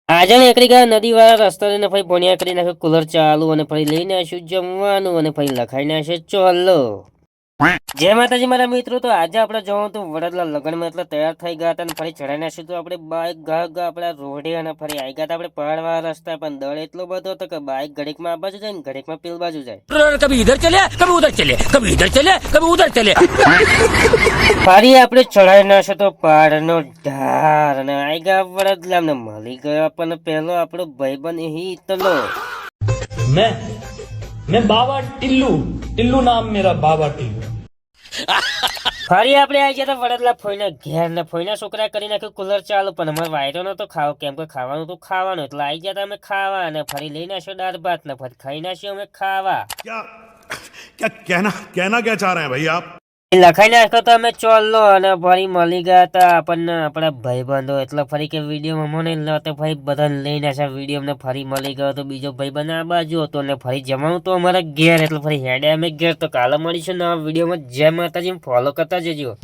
આજે નીકળી ગયા નદી વાળા રસ્તા ને પછી પોણિયા કરી નાખ્યો કુલર ચાલુ અને પછી લઈને આવીશું જમવાનું અને પછી લખાઈને આવશે ચોલો જય માતાજી મારા મિત્રો. તો આજે આપણે જવાનું તો વડોદરા લગ્નમાં એટલે તૈયાર થઈ ગયા હતા અને ફરી ચડાઈ નાખ્યું તો આપણે બાઇક ગા આપણા રોડે અને ફરી આવી ગયા હતા આપણે પહાડવાળા રસ્તા પણ દળ એટલો બધો હતો કે બાઇક ઘડીકમાં આ બાજુ જાય ને ઘડીકમાં પેલ બાજુ જાય, કભી ઇધર ચલે કભી ઉધર ચલે, કભી ઇધર ચલે કભી ઉધર ચલે. ફરી આપણે ચડાઈ નાખ્યો તો પહાડનો ઢાર અને આવી ગયા વડોદરા ને મળી ગયો આપણને પહેલો આપણો ભાઈબંધ હિતલો. मैं बाबा टिल्लू टिल्लू नाम मेरा बाबा टिल्लू. ફરી આપણે આવી ગયા વડોદરા ફોઈના ઘેર ને ફોઈના છોકરા કરી નાખ્યું કુલર ચાલુ પણ અમારે વાયરો નતો ખાવો કેમ કે ખાવાનું તો ખાવાનું એટલે આવી ગયા અમે ખાવા અને ફરી લઈ નાખ્યો દાળ ભાત ને ફરી ખાઈ નાખ્યો અમે ખાવા. क्या क्या कहना क्या चाह रहे हैं भाई आप? લખાઈ નાખ્યો તો અમે ચોલ્લો અને ફરી મળી ગયા હતા આપણને આપણા ભાઈબંધો એટલે ફરી કે વિડીયોમાં મને તો ભાઈ બધાને લઈ નાખ્યા વિડીયો ને ફરી મળી ગયો તો બીજો ભાઈબંધ આ બાજુ હતો ને ફરી જવાનું તો અમારા ઘેર એટલે ફરી હેડે અમે ઘેર. તો કાલે મળીશું નવા વિડીયોમાં. જય માતાજી, ફોલો કરતા જજો.